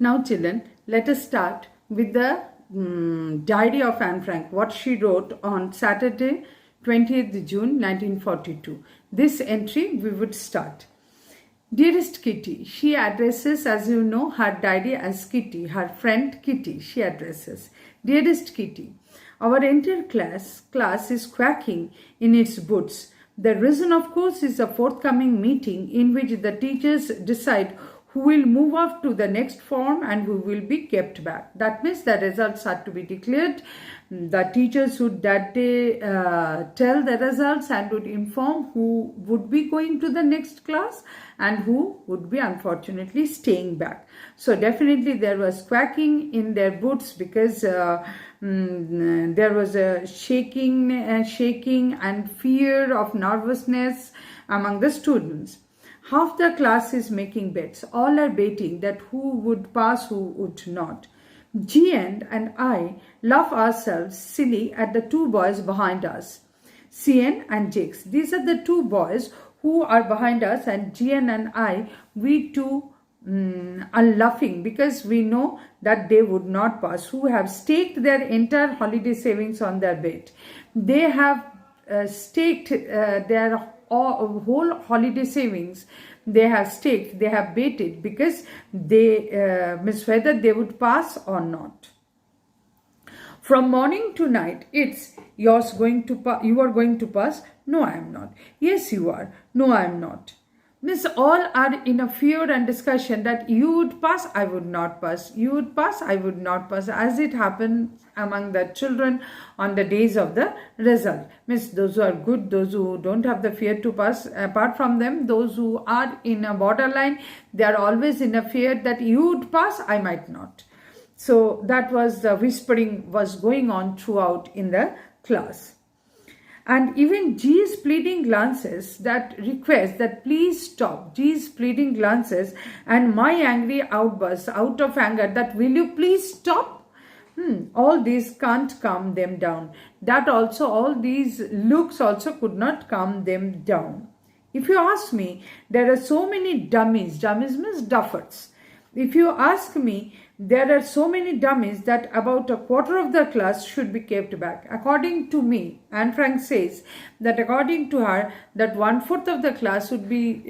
Now children, let us start with the diary of Anne Frank, what she wrote on Saturday 20th June 1942. This entry we would start. Dearest Kitty, she addresses, as you know, her diary as Kitty, her friend Kitty, she addresses. Dearest Kitty, our entire class is quacking in its boots. The reason, of course, is a forthcoming meeting in which the teachers decide who will move up to the next form and who will be kept back. That means the results are to be declared. The teachers would that day tell the results and would inform who would be going to the next class and who would be unfortunately staying back. So definitely there was quacking in their boots because there was a shaking and fear of nervousness among the students. Half the class is making bets. All are betting that who would pass, who would not. Gian and I laugh ourselves silly at the two boys behind us. Cien and Jakes. These are the two boys who are behind us, and Gian and I, we two are laughing because we know that they would not pass, who have staked their entire holiday savings on their bet. They have staked their whole holiday savings. They have staked, they have betted because they miss whether they would pass or not. From morning to night, it's you are going to pass. No, I am not. Yes, you are. No, I am not. Miss, all are in a fear and discussion that you would pass, I would not pass. You would pass, I would not pass, as it happens among the children on the days of the result. Miss, those who are good, those who don't have the fear to pass, apart from them, those who are in a borderline, they are always in a fear that you would pass, I might not. So that was the whispering was going on throughout in the class. And even G's pleading glances that request that please stop. G's pleading glances and my angry outbursts out of anger that will you please stop? All these can't calm them down. That also, all these looks also could not calm them down. If you ask me, there are so many dummies. Dummies means duffers. If you ask me, there are so many dummies that about a quarter of the class should be kept back. According to me, Anne Frank says that according to her, that 1/4 of the class would be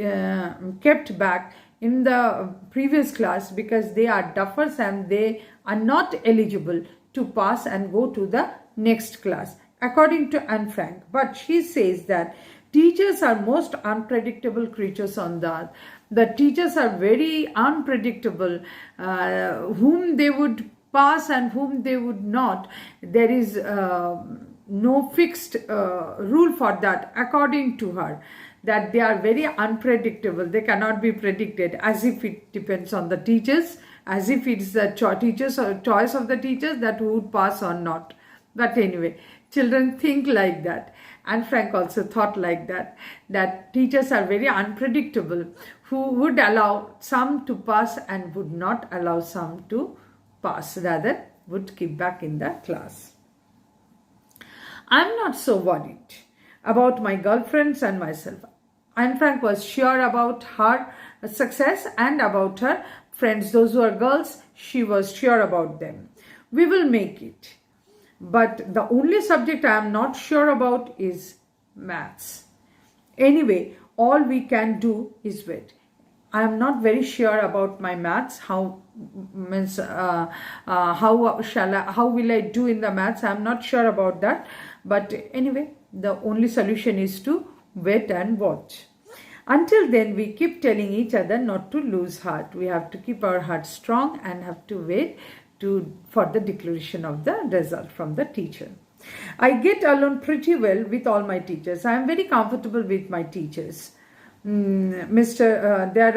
kept back in the previous class because they are duffers and they are not eligible to pass and go to the next class. According to Anne Frank. But she says that teachers are most unpredictable creatures on the earth. The teachers are very unpredictable, whom they would pass and whom they would not. There is no fixed rule for that, according to her, that they are very unpredictable. They cannot be predicted, as if it depends on the teachers, as if it's the teachers or choice of the teachers that who would pass or not. But anyway, children think like that. Anne Frank also thought like that, that teachers are very unpredictable, who would allow some to pass and would not allow some to pass, rather would keep back in the class. I'm not so worried about my girlfriends and myself. Anne Frank was sure about her success and about her friends. Those who are girls, she was sure about them. We will make it. But the only subject I am not sure about is maths. Anyway, all we can do is wait. I am not very sure about my maths. How will I do in the maths? I am not sure about that. But anyway, the only solution is to wait and watch. Until then, we keep telling each other not to lose heart. We have to keep our heart strong and have to wait for the declaration of the result from the teacher. I get along pretty well with all my teachers. I am very comfortable with my teachers. There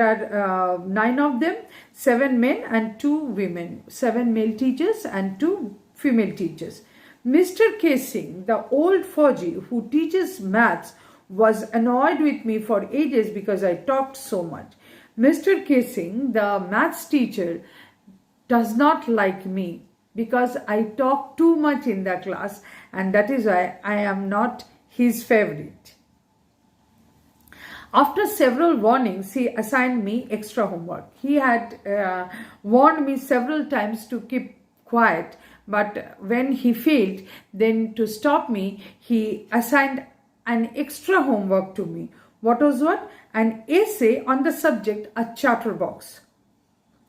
are 9 of them, 7 men and 2 women, 7 male teachers and 2 female teachers. Mr. Casing, the old Fauji who teaches maths, was annoyed with me for ages because I talked so much. Mr. Casing, the maths teacher, does not like me because I talk too much in the class, and that is why I am not his favorite. After several warnings, he assigned me extra homework. He had warned me several times to keep quiet, but when he failed, then to stop me, he assigned an extra homework to me. What was what? An essay on the subject, a chatterbox.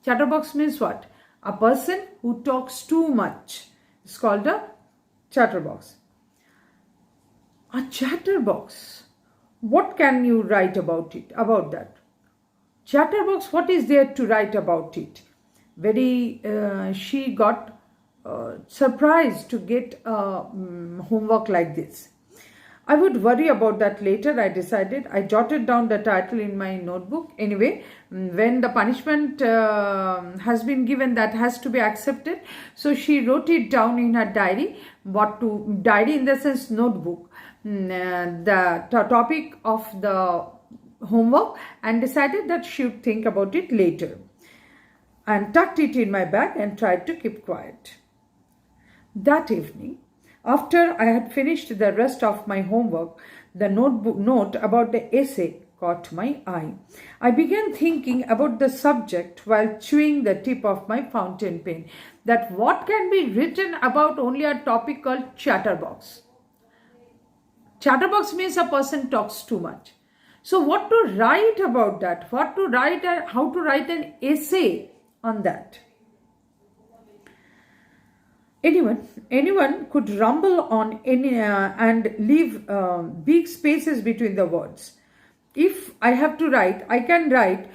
Chatterbox means what? A person who talks too much. It's called a chatterbox. A chatterbox. What can you write about it? About that chatterbox? What is there to write about it? She got surprised to get homework like this. I would worry about that later, I decided. I jotted down the title in my notebook. Anyway, when the punishment has been given, that has to be accepted. So she wrote it down in her diary. Diary in the sense notebook. The topic of the homework, and decided that she would think about it later. And tucked it in my bag and tried to keep quiet. That evening, after I had finished the rest of my homework, the note about the essay caught my eye. I began thinking about the subject while chewing the tip of my fountain pen, that what can be written about only a topic called chatterbox. Chatterbox means a person talks too much. So what to write about that? What to write and how to write an essay on that? Anyone could rumble on and leave big spaces between the words. If I have to write, I can write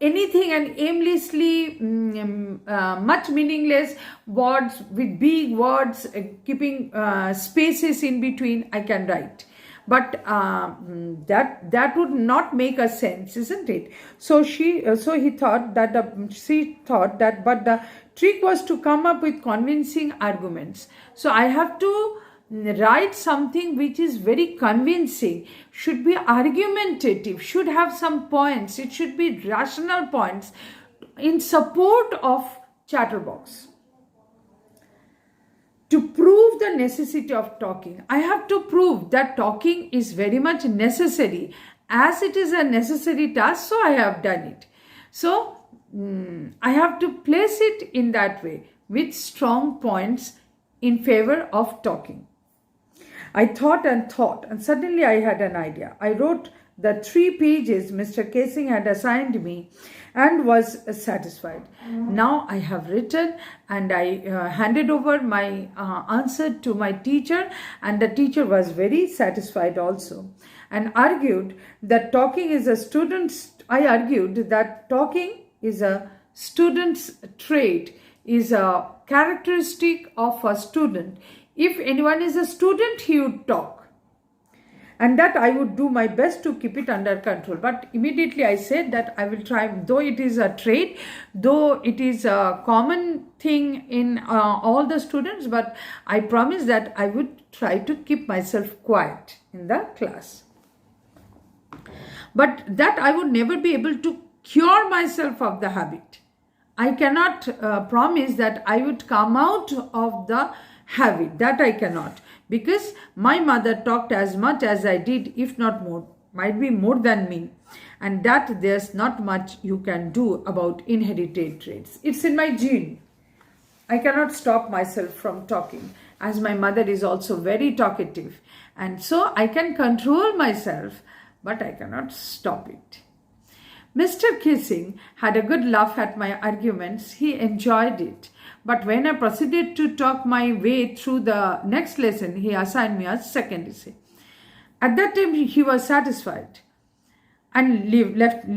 anything and aimlessly much meaningless words with big words, keeping spaces in between, I can write. But that would not make a sense, isn't it? So she thought that but the trick was to come up with convincing arguments. So I have to write something which is very convincing, should be argumentative, should have some points, it should be rational points in support of chatterbox. To prove the necessity of talking, I have to prove that talking is very much necessary. As it is a necessary task, so I have done it. So I have to place it in that way with strong points in favor of talking. I thought, and suddenly I had an idea. I wrote the 3 pages Mr. Casing had assigned me and was satisfied. Now I have written, and I handed over my answer to my teacher, and the teacher was very satisfied also, and argued that talking is a student's trait, is a characteristic of a student. If anyone is a student, he would talk. And that I would do my best to keep it under control. But immediately I said that I will try, though it is a trait, though it is a common thing in all the students, but I promised that I would try to keep myself quiet in the class. But that I would never be able to cure myself of the habit. I cannot promise that I would come out of the habit. That I cannot. Because my mother talked as much as I did, if not more, might be more than me. And that there's not much you can do about inherited traits. It's in my gene. I cannot stop myself from talking, as my mother is also very talkative. And so I can control myself, but I cannot stop it. Mr. Kissing had a good laugh at my arguments. He enjoyed it. But when I proceeded to talk my way through the next lesson, he assigned me a second essay. At that time, he was satisfied, and he left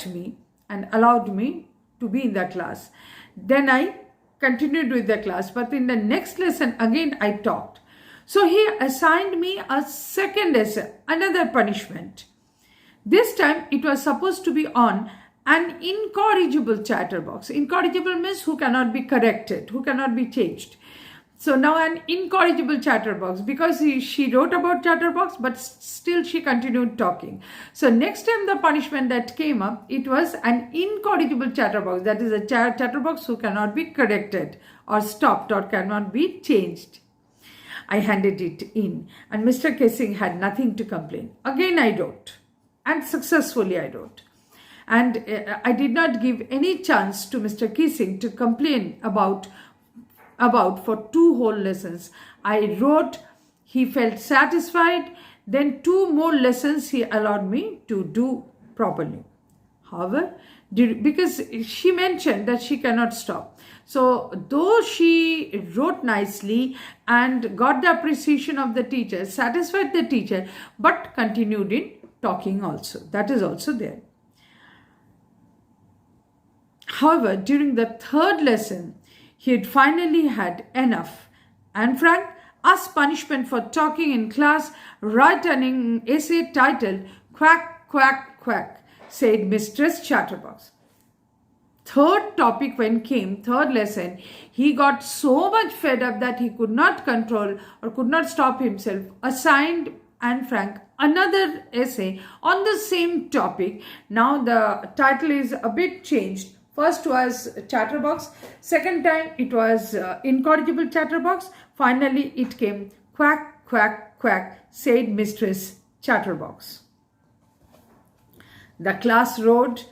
me and allowed me to be in the class. Then I continued with the class, but in the next lesson, again I talked. So he assigned me a second essay, another punishment. This time it was supposed to be on an incorrigible chatterbox. Incorrigible means who cannot be corrected, who cannot be changed. So now an incorrigible chatterbox, because she wrote about chatterbox, but still she continued talking. So next time the punishment that came up, it was an incorrigible chatterbox. That is a chatterbox who cannot be corrected or stopped or cannot be changed. I handed it in, and Mr. Kissing had nothing to complain. Again I wrote, and successfully I wrote. And I did not give any chance to Mr. Kissing to complain about for 2 whole lessons. I wrote, he felt satisfied, then 2 more lessons he allowed me to do properly. However, because she mentioned that she cannot stop. So though she wrote nicely and got the appreciation of the teacher, satisfied the teacher, but continued in talking also. That is also there. However, during the 3rd lesson, he had finally had enough. And Frank asked punishment for talking in class, write an essay titled "Quack, Quack, Quack," said Mistress Chatterbox. 3rd topic when came, 3rd lesson, he got so much fed up that he could not control or could not stop himself, assigned Anne Frank another essay on the same topic. Now the title is a bit changed. First was Chatterbox, second time it was Incorrigible Chatterbox, finally it came Quack, Quack, Quack, said Mistress Chatterbox. The class roared,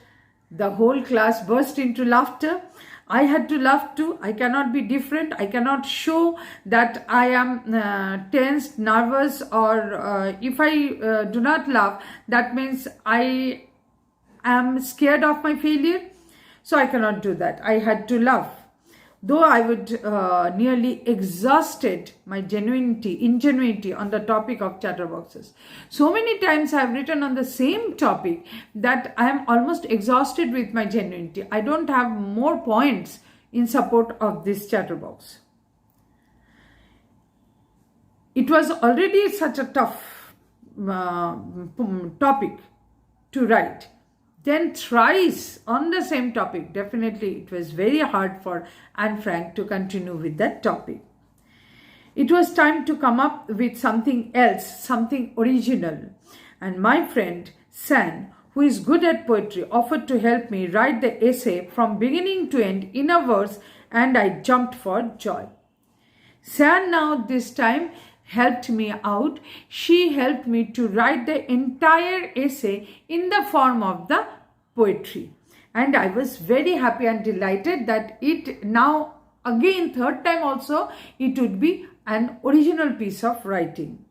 the whole class burst into laughter. I had to laugh too. I cannot be different. I cannot show that I am tensed, nervous, or if I do not laugh, that means I am scared of my failure. So I cannot do that. I had to laugh. Though I would nearly exhausted my ingenuity on the topic of chatterboxes. So many times I have written on the same topic that I am almost exhausted with my genuinity. I don't have more points in support of this chatterbox. It was already such a tough topic to write. Then thrice on the same topic. Definitely it was very hard for Anne Frank to continue with that topic. It was time to come up with something else, something original. And my friend San, who is good at poetry, offered to help me write the essay from beginning to end in a verse, and I jumped for joy. San now this time helped me out. She helped me to write the entire essay in the form of the poetry. And I was very happy and delighted that it now again 3rd time also it would be an original piece of writing.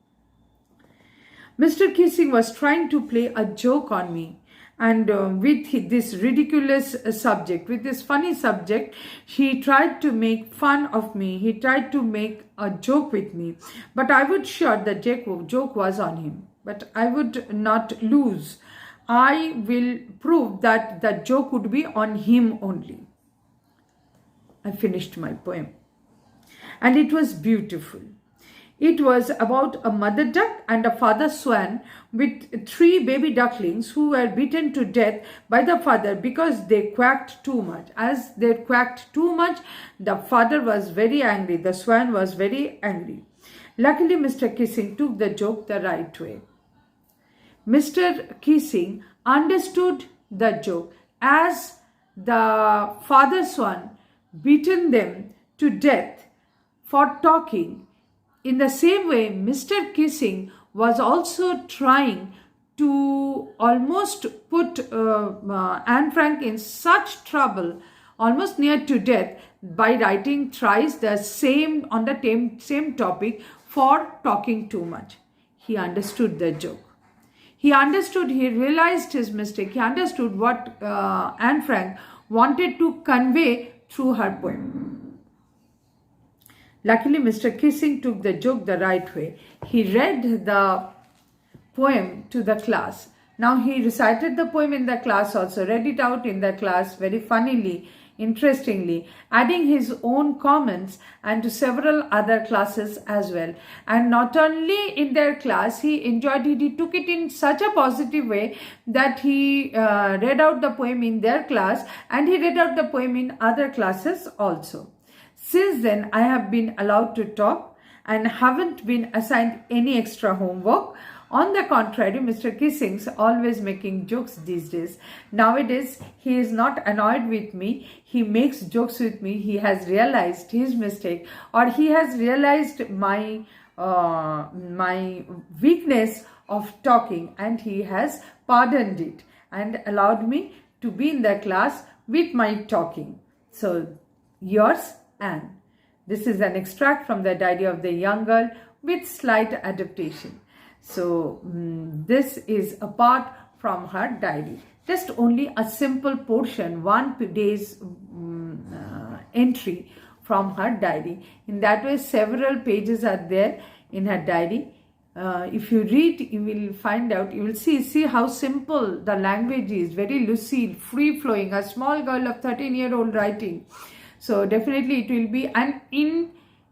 Mr. Kissing was trying to play a joke on me, and with this ridiculous subject, with this funny subject, he tried to make fun of me. He tried to make a joke with me, but I would sure the joke was on him. But I would not lose. I will prove that the joke would be on him only. I finished my poem, and it was beautiful. It was about a mother duck and a father swan with 3 baby ducklings who were beaten to death by the father because they quacked too much. As they quacked too much, the father was very angry. The swan was very angry. Luckily, Mr. Kissing took the joke the right way. Mr. Kissing understood the joke. As the father swan beaten them to death for talking, in the same way, Mr. Kissing was also trying to almost put Anne Frank in such trouble, almost near to death, by writing thrice the same on the same topic for talking too much. He understood the joke. He understood, he realized his mistake. He understood what Anne Frank wanted to convey through her poem. Luckily, Mr. Kissing took the joke the right way. He read the poem to the class. Now he recited the poem in the class also, read it out in the class very funnily, interestingly, adding his own comments and to several other classes as well. And not only in their class, he enjoyed it, he took it in such a positive way that he read out the poem in their class and he read out the poem in other classes also. Since then, I have been allowed to talk and haven't been assigned any extra homework. On the contrary, Mr. Kissing's always making jokes these days. Nowadays, he is not annoyed with me. He makes jokes with me. He has realized his mistake, or he has realized my my weakness of talking, and he has pardoned it and allowed me to be in the class with my talking. So, yours, Anne. This is an extract from the diary of the young girl with slight adaptation. So, this is a part from her diary. Just only a simple portion, one day's entry from her diary. In that way, several pages are there in her diary. If you read, you will find out, you will see how simple the language is, very lucid, free-flowing, a small girl of 13-year-old writing. So definitely it will be, and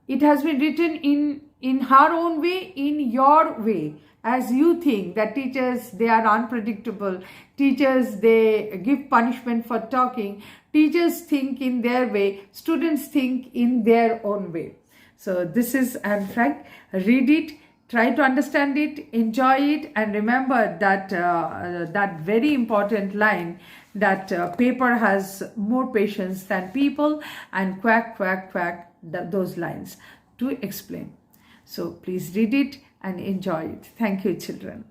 it has been written in her own way, in your way, as you think that teachers, they are unpredictable, teachers, they give punishment for talking, teachers think in their way, students think in their own way. So this is Anne Frank. Read it, try to understand it, enjoy it, and remember that that very important line, that paper has more patience than people, and quack, quack, quack, those lines to explain. So please read it and enjoy it. Thank you, children.